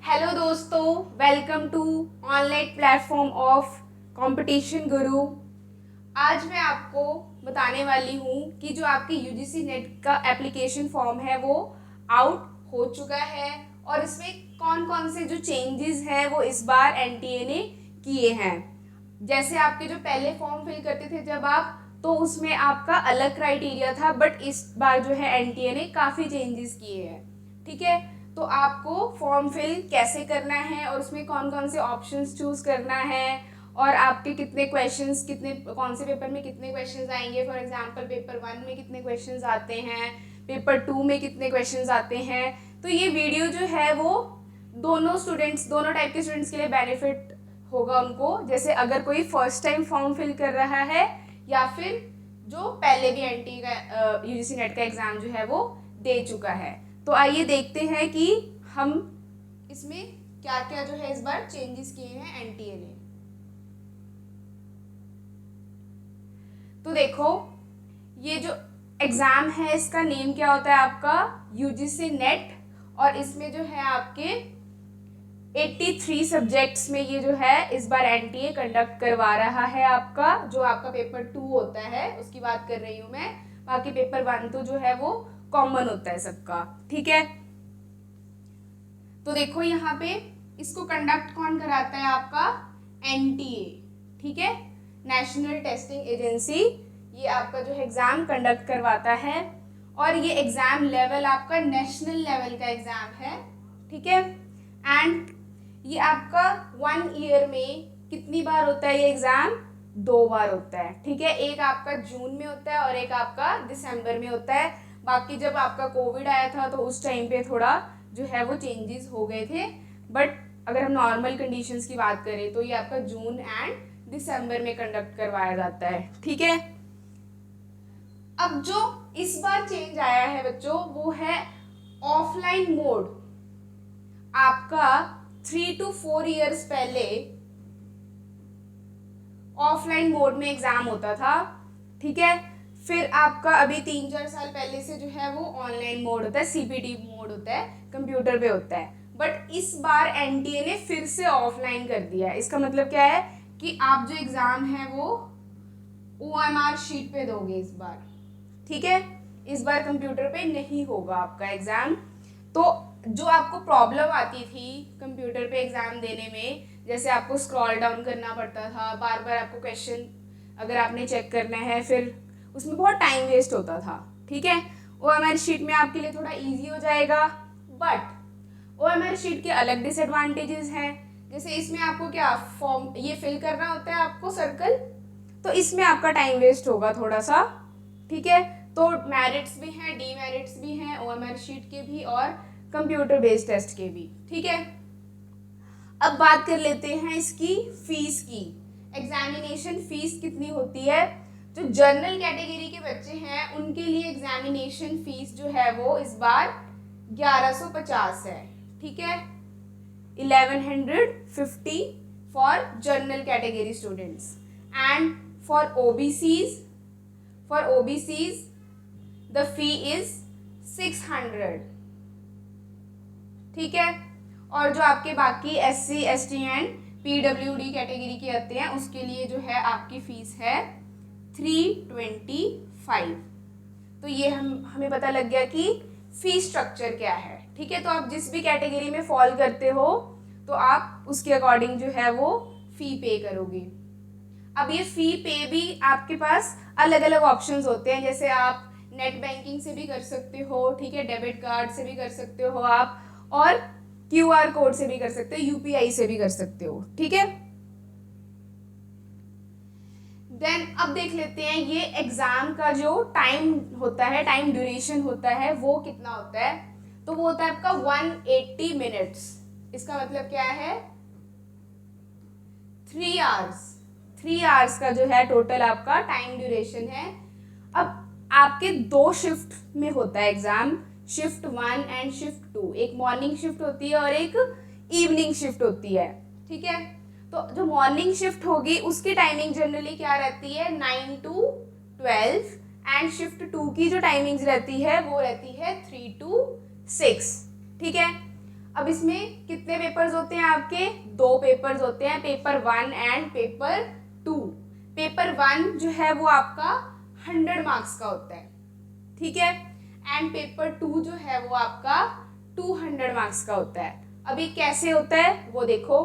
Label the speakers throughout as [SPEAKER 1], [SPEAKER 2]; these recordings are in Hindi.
[SPEAKER 1] हेलो दोस्तों, welcome to online platform of competition Guru. आज मैं आपको बताने वाली हूँ कि जो आपके यूजीसी नेट का एप्लीकेशन फॉर्म है वो आउट हो चुका है और इसमें कौन कौन से जो चेंजेस हैं वो इस बार एनटीए ने किए हैं। जैसे आपके जो पहले फॉर्म फिल करते थे जब आप, तो उसमें आपका अलग क्राइटेरिया था, बट इस बार जो है एनटीए ने काफ़ी चेंजेस किए हैं। ठीक है, तो आपको फॉर्म फिल कैसे करना है और उसमें कौन कौन से ऑप्शंस चूज करना है और आपके कितने क्वेश्चंस, कितने कौन से पेपर में कितने क्वेश्चंस आएंगे। फॉर एग्जांपल पेपर 1 में कितने क्वेश्चंस आते हैं, पेपर 2 में कितने क्वेश्चंस आते हैं। तो ये वीडियो जो है वो दोनों टाइप के स्टूडेंट्स के लिए बेनिफिट होगा उनको। जैसे अगर कोई फर्स्ट टाइम फॉर्म फिल कर रहा है या फिर जो पहले भी एनटी का यूजीसी नेट का एग्जाम जो है वो दे चुका है। तो आइए देखते हैं कि हम इसमें क्या क्या जो है इस बार चेंजेस किए हैं एनटीए ने। तो देखो, ये जो एग्जाम है इसका नेम क्या होता है आपका, यूजीसी नेट। और इसमें जो है आपके 83 सब्जेक्ट्स में ये जो है इस बार एनटीए कंडक्ट करवा रहा है। आपका जो आपका पेपर 2 होता है उसकी बात कर रही हूँ मैं, बाकी पेपर 1 तो जो है वो कॉमन होता है सबका। ठीक है, तो देखो यहाँ पे इसको कंडक्ट कौन कराता है, आपका एनटीए। ठीक है, नेशनल टेस्टिंग एजेंसी, ये आपका जो है एग्जाम कंडक्ट करवाता है। और ये एग्जाम लेवल आपका नेशनल लेवल का एग्जाम है। ठीक है, एंड ये आपका 1 ईयर में कितनी बार होता है ये एग्जाम, 2 बार होता है। ठीक है, एक आपका जून में होता है और एक आपका दिसंबर में होता है। बाकी जब आपका कोविड आया था तो उस टाइम पे थोड़ा जो है वो चेंजेस हो गए थे, बट अगर हम नॉर्मल कंडीशंस की बात करें तो ये आपका जून एंड दिसंबर में कंडक्ट करवाया जाता है। ठीक है, अब जो इस बार चेंज आया है बच्चों वो है ऑफलाइन मोड। आपका 3 to 4 ईयर्स पहले ऑफलाइन मोड में एग्जाम होता था। ठीक है, फिर आपका अभी 3-4 साल पहले से जो है वो ऑनलाइन मोड होता है, सीपीटी मोड होता है, कंप्यूटर पे होता है। बट इस बार एनटीए ने फिर से ऑफलाइन कर दिया है। इसका मतलब क्या है कि आप जो एग्जाम है वो ओएमआर शीट पे दोगे इस बार। ठीक है, इस बार कंप्यूटर पे नहीं होगा आपका एग्जाम। तो जो आपको प्रॉब्लम आती थी कंप्यूटर पे एग्जाम देने में, जैसे आपको स्क्रॉल डाउन करना पड़ता था, बार बार आपको क्वेश्चन अगर आपने चेक करना है, फिर उसमें बहुत टाइम वेस्ट होता था। ठीक है, ओएमआर शीट में आपके लिए थोड़ा इजी हो जाएगा, बट ओएमआर शीट के अलग डिसएडवांटेजेस हैं। जैसे इसमें आपको क्या फॉर्म ये फिल करना होता है आपको सर्कल, तो इसमें आपका टाइम वेस्ट होगा थोड़ा सा। ठीक है, तो मेरिट्स भी हैं, डीमेरिट्स भी हैं ओएमआर शीट के भी और कंप्यूटर बेस्ड टेस्ट के भी। ठीक है, अब बात कर लेते हैं इसकी फीस की। एग्जामिनेशन फीस कितनी होती है। जो जनरल कैटेगरी के बच्चे हैं उनके लिए एग्जामिनेशन फीस जो है वो इस बार 1150 है। ठीक है, 1150 for general category students and for OBCs the fee is 600। ठीक है, और जो आपके बाकी SC ST and PWD category के आते हैं उसके लिए जो है आपकी फीस है 325। तो ये हमें पता लग गया कि फीस स्ट्रक्चर क्या है। ठीक है, तो आप जिस भी कैटेगरी में फॉल करते हो तो आप उसके अकॉर्डिंग जो है वो फी पे करोगे। अब ये फी पे भी आपके पास अलग अलग ऑप्शंस होते हैं, जैसे आप नेट बैंकिंग से भी कर सकते हो। ठीक है, डेबिट कार्ड से भी कर सकते हो आप, और QR कोड से भी कर सकते हो, UPI से भी कर सकते हो। ठीक है, देन अब देख लेते हैं ये एग्जाम का जो टाइम होता है, टाइम ड्यूरेशन होता है वो कितना होता है। तो वो होता है आपका 180 मिनट्स। इसका मतलब क्या है, 3 आवर्स। 3 आवर्स का जो है टोटल आपका टाइम ड्यूरेशन है। अब आपके 2 शिफ्ट में होता है एग्जाम, शिफ्ट 1 एंड शिफ्ट 2। एक मॉर्निंग शिफ्ट होती है और एक इवनिंग शिफ्ट होती है। ठीक है, तो जो मॉर्निंग शिफ्ट होगी उसकी टाइमिंग जनरली क्या रहती है, 9 to 12, एंड शिफ्ट 2 की जो टाइमिंग रहती है वो रहती है 3 to 6। ठीक है, अब इसमें कितने पेपर्स होते हैं आपके? 2 पेपर्स होते हैं, पेपर 1 एंड पेपर 2। पेपर 1 जो है वो आपका 100 मार्क्स का होता है, ठीक है, एंड पेपर 2 जो है वो आपका 200 मार्क्स का होता है। अभी कैसे होता है वो देखो।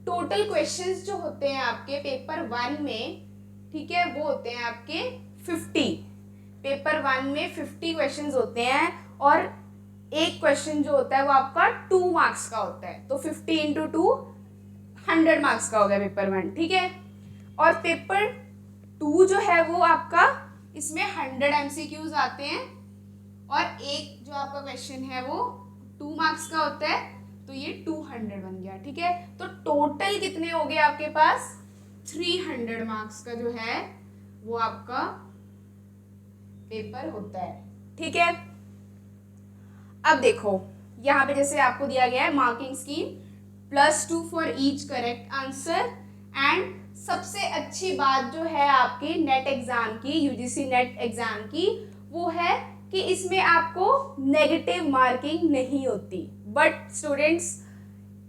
[SPEAKER 1] टोटल क्वेश्चंस जो होते हैं आपके पेपर 1 में, ठीक है, वो होते हैं आपके 50। पेपर 1 में 50 क्वेश्चंस होते हैं और एक क्वेश्चन जो होता है वो आपका 2 मार्क्स का होता है, तो 50 इंटू 2 100 मार्क्स का हो गया पेपर 1, ठीक है। और पेपर 2 जो है वो आपका, इसमें 100 MCQs आते हैं और एक जो आपका क्वेश्चन है वो 2 मार्क्स का होता है, तो ये 200 बन गया, ठीक है। तो टोटल कितने हो गए आपके पास? 300 मार्क्स का जो है वो आपका पेपर होता है, ठीक है। अब देखो यहाँ पे जैसे आपको दिया गया है marking scheme +2 for each correct answer, and सबसे अच्छी बात जो है आपके नेट एग्जाम की, यूजीसी नेट एग्जाम की, वो है कि इसमें आपको नेगेटिव मार्किंग नहीं होती। बट स्टूडेंट्स,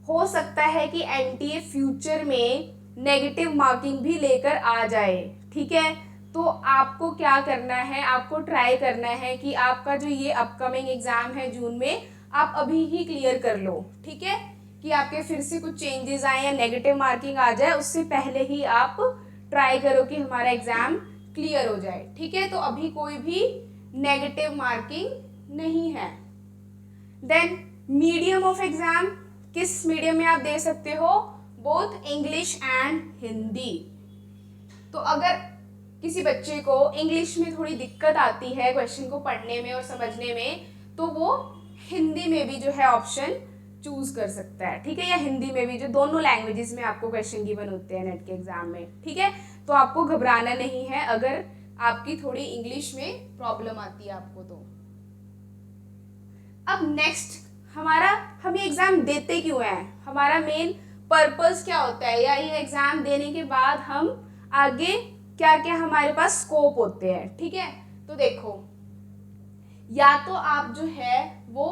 [SPEAKER 1] हो सकता है कि एनटीए फ्यूचर में नेगेटिव मार्किंग भी लेकर आ जाए, ठीक है। तो आपको क्या करना है, आपको ट्राई करना है कि आपका जो ये अपकमिंग एग्जाम है जून में, आप अभी ही क्लियर कर लो, ठीक है, कि आपके फिर से कुछ चेंजेस आए या नेगेटिव मार्किंग आ जाए, उससे पहले ही आप ट्राई करो कि हमारा एग्जाम क्लियर हो जाए, ठीक है। तो अभी कोई भी नेगेटिव मार्किंग नहीं है। देन मीडियम ऑफ एग्जाम, किस मीडियम में आप दे सकते हो? Both English and Hindi. तो अगर किसी बच्चे को इंग्लिश में थोड़ी दिक्कत आती है क्वेश्चन को पढ़ने में और समझने में, तो वो हिंदी में भी जो है ऑप्शन चूज कर सकता है, ठीक है, या हिंदी में भी, जो दोनों लैंग्वेजेस में आपको क्वेश्चन गिवन होते हैं नेट के एग्जाम में, ठीक है। तो आपको घबराना नहीं है अगर आपकी थोड़ी इंग्लिश में प्रॉब्लम आती है आपको तो। अब नेक्स्ट हमारा, हम ये एग्जाम देते क्यों हैं, हमारा मेन पर्पस क्या होता है, या ये एग्जाम देने के बाद हम आगे क्या क्या हमारे पास स्कोप होते हैं, ठीक है। तो देखो, या तो आप जो है वो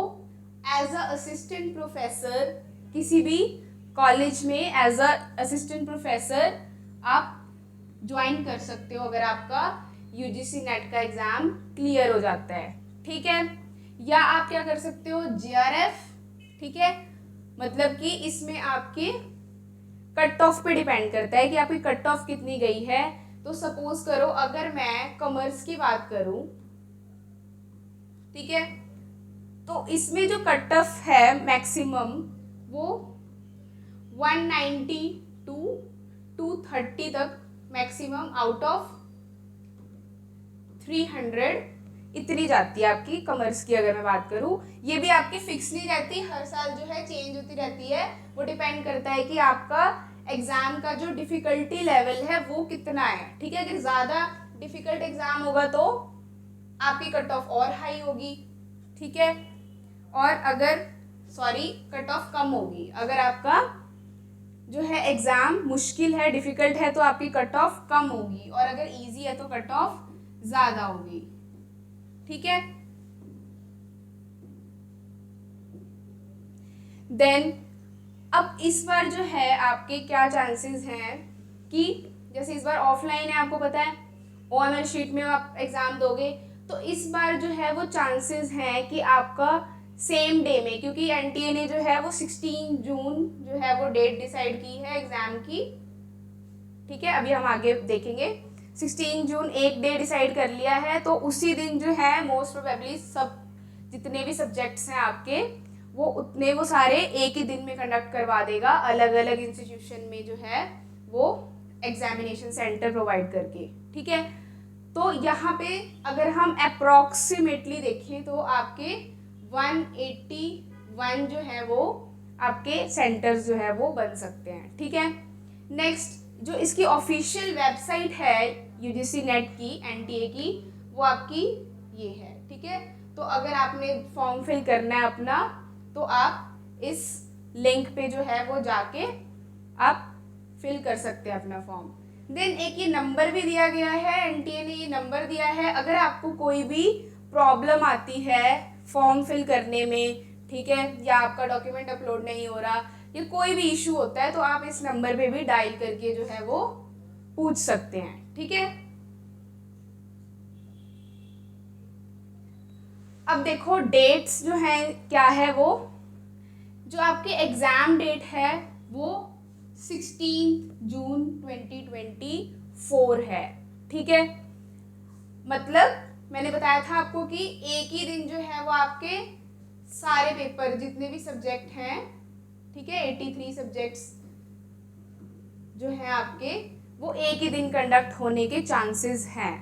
[SPEAKER 1] एज अ असिस्टेंट प्रोफेसर किसी भी कॉलेज में एज अ असिस्टेंट प्रोफेसर आप ज्वाइन कर सकते हो अगर आपका यूजीसी नेट का एग्जाम क्लियर हो जाता है, ठीक है। या आप क्या कर सकते हो, जेआरएफ, ठीक है, मतलब कि इसमें आपके कट ऑफ पे डिपेंड करता है कि आपकी कट ऑफ कितनी गई है। तो सपोज करो अगर मैं कॉमर्स की बात करूं, ठीक है, तो इसमें जो कट ऑफ है मैक्सिमम वो 190 टू 230 तक मैक्सिमम आउट ऑफ 300 इतनी जाती है आपकी कॉमर्स की। अगर मैं बात करूं, ये भी आपकी फिक्स नहीं रहती, हर साल जो है चेंज होती रहती है। वो डिपेंड करता है कि आपका एग्जाम का जो डिफिकल्टी लेवल है वो कितना है, ठीक है। अगर ज़्यादा डिफिकल्ट एग्जाम होगा तो आपकी कट ऑफ और हाई होगी, ठीक है, और अगर कट ऑफ कम होगी। अगर आपका जो है एग्जाम मुश्किल है, डिफिकल्ट है, तो आपकी कट ऑफ कम होगी, और अगर इजी है तो कट ऑफ ज़्यादा होगी, ठीक है। देन अब इस बार जो है आपके क्या चांसेस हैं कि जैसे इस बार ऑफलाइन है, आपको पता है ओएमआर शीट में आप एग्जाम दोगे, तो इस बार जो है वो चांसेस हैं कि आपका सेम डे में, क्योंकि एनटीए ने जो है वो 16 जून जो है वो डेट डिसाइड की है एग्जाम की, ठीक है। अभी हम आगे देखेंगे, 16 जून एक डे डिसाइड कर लिया है, तो उसी दिन जो है मोस्ट प्रोबेबली सब जितने भी सब्जेक्ट्स हैं आपके वो सारे एक ही दिन में कंडक्ट करवा देगा, अलग अलग इंस्टीट्यूशन में जो है वो एग्जामिनेशन सेंटर प्रोवाइड करके, ठीक है। तो यहाँ पे अगर हम अप्रॉक्सीमेटली देखें तो आपके 181 जो है वो आपके सेंटर्स जो है वो बन सकते हैं, ठीक है। नेक्स्ट जो इसकी ऑफिशियल वेबसाइट है यूजीसी नेट की, एनटीए की, वो आपकी ये है, ठीक है। तो अगर आपने फॉर्म फिल करना है अपना, तो आप इस लिंक पे जो है वो जाके आप फिल कर सकते हैं अपना फॉर्म। देन एक ये नंबर भी दिया गया है, एनटीए ने ये नंबर दिया है, अगर आपको कोई भी प्रॉब्लम आती है फॉर्म फिल करने में, ठीक है, या आपका डॉक्यूमेंट अपलोड नहीं हो रहा, या कोई भी इशू होता है तो आप इस नंबर पे भी डायल करके जो है वो पूछ सकते हैं। ठीक है, अब देखो डेट्स जो है क्या है, वो जो आपके एग्जाम डेट है वो 16 जून 2024 है। ठीक है, मतलब मैंने बताया था आपको कि एक ही दिन जो है वो आपके सारे पेपर जितने भी सब्जेक्ट हैं, ठीक है, 83 सब्जेक्ट्स जो हैं आपके, वो एक ही दिन कंडक्ट होने के चांसेस हैं।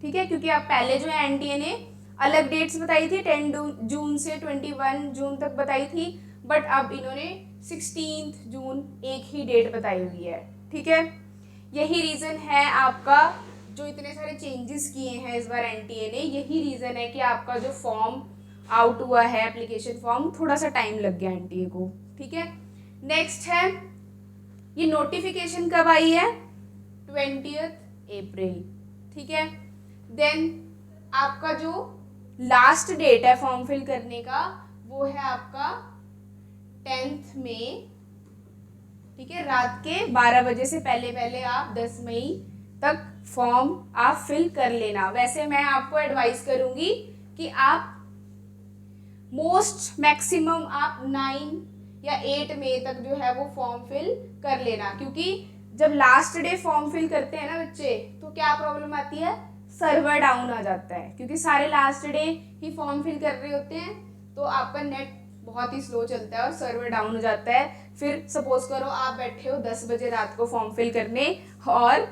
[SPEAKER 1] ठीक है, क्योंकि आप पहले जो है एनटीए ने अलग डेट्स बताई थी, 10 जून से 21 जून तक बताई थी, बट अब इन्होंने 16 जून एक ही डेट बताई हुई है। ठीक है, यही रीज़न है आपका जो इतने सारे चेंजेस किए हैं इस बार एनटीए ने, यही रीज़न है कि आपका जो फॉर्म आउट हुआ है, एप्लीकेशन फॉर्म, थोड़ा सा टाइम लग गया एनटीए को। ठीक है, नेक्स्ट है ये नोटिफिकेशन कब आई है, 20 अप्रैल। ठीक है, देन आपका जो लास्ट डेट है फॉर्म फिल करने का वो है आपका 10 मई। ठीक है, रात के 12 बजे से पहले पहले आप 10 मई तक फॉर्म आप फिल कर लेना। वैसे मैं आपको एडवाइस करूंगी कि आप मोस्ट मैक्सिमम आप 9 या 8 मई तक जो है वो फॉर्म फिल कर लेना, क्योंकि जब लास्ट डे फॉर्म फिल करते हैं ना बच्चे, तो क्या प्रॉब्लम आती है, सर्वर डाउन आ जाता है, क्योंकि सारे लास्ट डे ही फॉर्म फिल कर रहे होते हैं, तो आपका नेट बहुत ही स्लो चलता है और सर्वर डाउन हो जाता है। फिर सपोज करो आप बैठे हो 10 बजे रात को फॉर्म फिल करने, और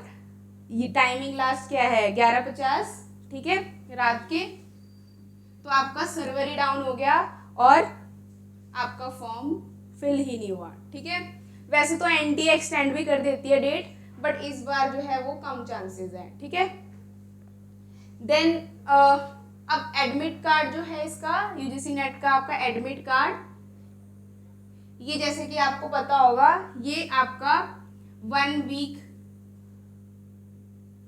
[SPEAKER 1] ये टाइमिंग लास्ट क्या है 11:50, ठीक है, रात के, तो आपका सर्वर ही डाउन हो गया और आपका फॉर्म फिल ही नहीं हुआ। ठीक है, वैसे तो एनटीए एक्सटेंड भी कर देती है डेट, बट इस बार जो है वो कम चांसेस है। ठीक है, देन अब एडमिट कार्ड जो है इसका, यूजीसी नेट का आपका एडमिट कार्ड, ये जैसे कि आपको पता होगा ये आपका 1 वीक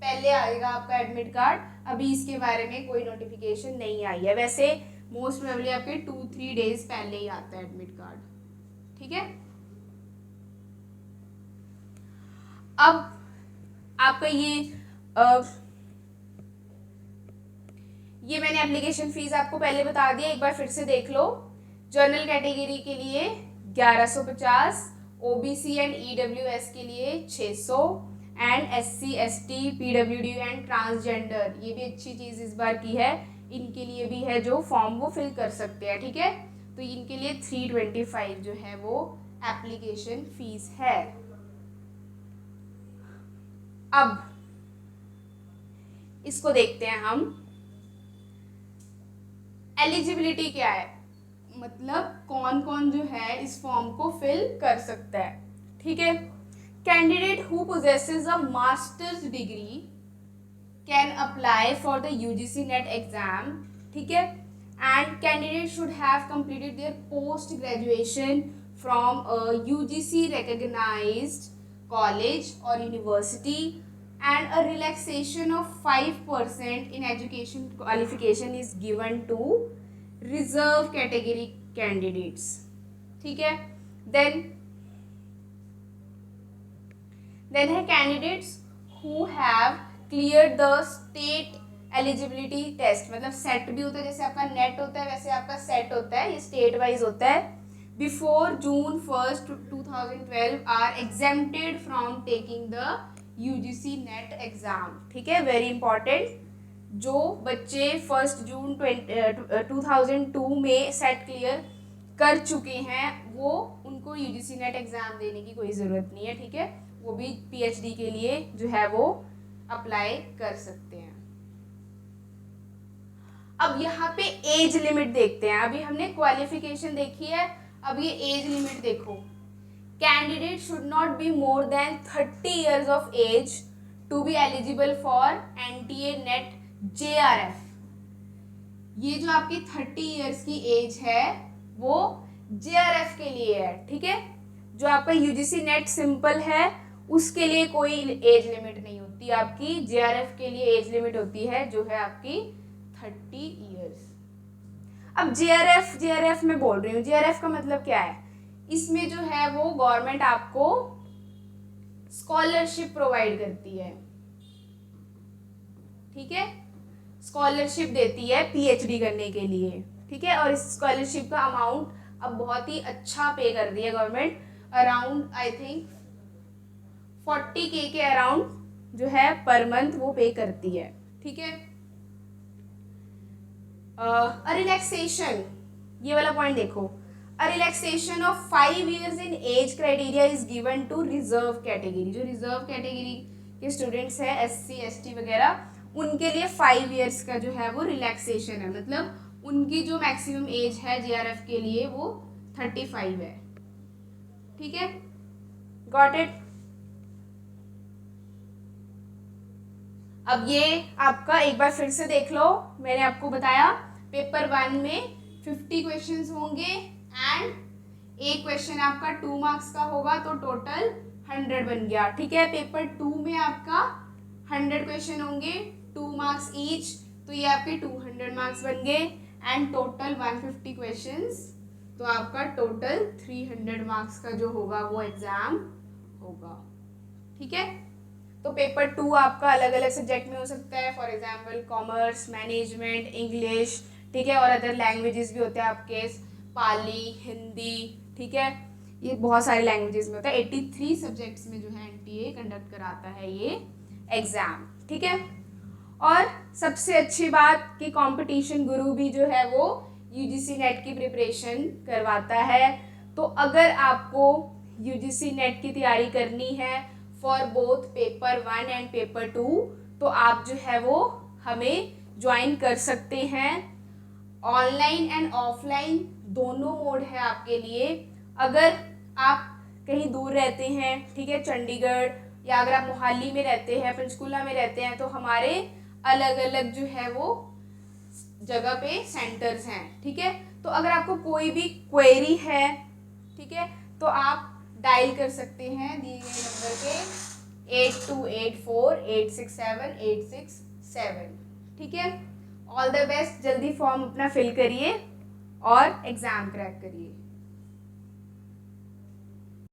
[SPEAKER 1] पहले आएगा आपका एडमिट कार्ड। अभी इसके बारे में कोई नोटिफिकेशन नहीं आई है, वैसे मोस्ट प्रोबेबली आपके 2-3 डेज पहले ही आता है एडमिट कार्ड। ठीक है, अब आपका ये मैंने एप्लीकेशन फीस आपको पहले बता दिया, एक बार फिर से देख लो। जनरल कैटेगरी के लिए 1150, ओबीसी एंड ईडब्ल्यूएस के लिए 600, and SC ST PWD and transgender, ये भी अच्छी चीज़ इस बार की है, इनके लिए भी है जो फॉर्म वो फिल कर सकते हैं। ठीक है, तो इनके लिए 325 जो है वो एप्लीकेशन फीस है। अब इसको देखते हैं हम, एलिजिबिलिटी क्या है, मतलब कौन कौन जो है इस फॉर्म को फिल कर सकता है। ठीक है, candidate who possesses a master's degree can apply for the UGC NET exam. ठीक है, and candidate should have completed their post graduation from a UGC recognized college और university, and a relaxation of 5% in education qualification is given to reserve category candidates. ठीक है, then है candidates who have cleared the state eligibility test, मतलब सेट भी होता है, जैसे आपका नेट होता है वैसे आपका सेट होता है, ये स्टेट वाइज होता है, before June 1st 2012 are exempted from taking the UGC NET exam. ठीक है, वेरी इंपॉर्टेंट, जो बच्चे 1 जून 2002 में सेट क्लियर कर चुके हैं वो, उनको यूजीसी नेट एग्जाम देने की कोई ज़रूरत नहीं है। ठीक है, वो भी पीएचडी के लिए जो है वो अप्लाई कर सकते हैं। अब यहाँ पे एज लिमिट देखते हैं, अभी हमने क्वालिफिकेशन देखी है, अब ये एज लिमिट देखो, candidate should not be more than 30 years of age to be eligible for NTA NET JRF। ये जो आपकी 30 years की एज है वो JRF के लिए है। ठीक है, जो आपका यूजीसी नेट सिंपल है उसके लिए कोई एज लिमिट नहीं होती आपकी, JRF के लिए एज लिमिट होती है जो है आपकी 30 years। अब जेआरएफ में बोल रही हूँ, जेआरएफ का मतलब क्या है, इसमें जो है वो गवर्नमेंट आपको स्कॉलरशिप प्रोवाइड करती है, ठीक है, स्कॉलरशिप देती है पीएचडी करने के लिए, ठीक है। और इस स्कॉलरशिप का अमाउंट अब बहुत ही अच्छा पे कर रही है government, around I think 40K के अराउंड जो है पर मंथ वो पे करती है, ठीक है। रिलैक्सेशन, ये वाला पॉइंट देखो, a relaxation of 5 years in age criteria is given to reserve category, जो रिजर्व कैटेगरी के स्टूडेंट्स हैं SC ST वगैरह, उनके लिए 5 years का जो है वो रिलैक्सेशन है, मतलब उनकी जो मैक्सिमम एज है जेआरएफ के लिए वो 35 है, ठीक है, गॉट इट। अब ये आपका एक बार फिर से देख लो, मैंने आपको बताया पेपर 1 में 50 क्वेश्चंस होंगे एंड एक क्वेश्चन आपका 2 मार्क्स का होगा, तो टोटल 100 बन गया, ठीक है। पेपर 2 में आपका 100 क्वेश्चन होंगे, 2 मार्क्स ईच, तो ये आपके 200 मार्क्स बन गए एंड टोटल 150 क्वेश्चंस, तो आपका टोटल 300 मार्क्स का जो होगा वो एग्जाम होगा, ठीक है। तो पेपर 2 आपका अलग अलग सब्जेक्ट में हो सकता है, for example commerce, management, English, ठीक है, और अदर लैंग्वेजेस भी होते हैं आपके, पाली, हिंदी, ठीक है, ये बहुत सारे लैंग्वेजेस में होता है। 83 सब्जेक्ट्स में जो है एनटीए कंडक्ट कराता है ये एग्जाम, ठीक है। और सबसे अच्छी बात कि कंपटीशन गुरु भी जो है वो यूजीसी नेट की प्रिपरेशन करवाता है, तो अगर आपको यूजीसी नेट की तैयारी करनी है for both paper 1 and paper 2, तो आप जो है वो हमें ज्वाइन कर सकते हैं। ऑनलाइन एंड ऑफलाइन दोनों मोड है आपके लिए। अगर आप कहीं दूर रहते हैं, ठीक है, चंडीगढ़, या अगर आप मोहाली में रहते हैं, पंचकुला में रहते हैं, तो हमारे अलग अलग जो है वो जगह पे सेंटर्स हैं, ठीक है। तो अगर आपको कोई भी क्वेरी है, ठीक है, तो आप डायल कर सकते हैं दिए गए नंबर पे 8284867867, ठीक है। ऑल द बेस्ट, जल्दी फॉर्म अपना फिल करिए और एग्जाम क्रैक करिए।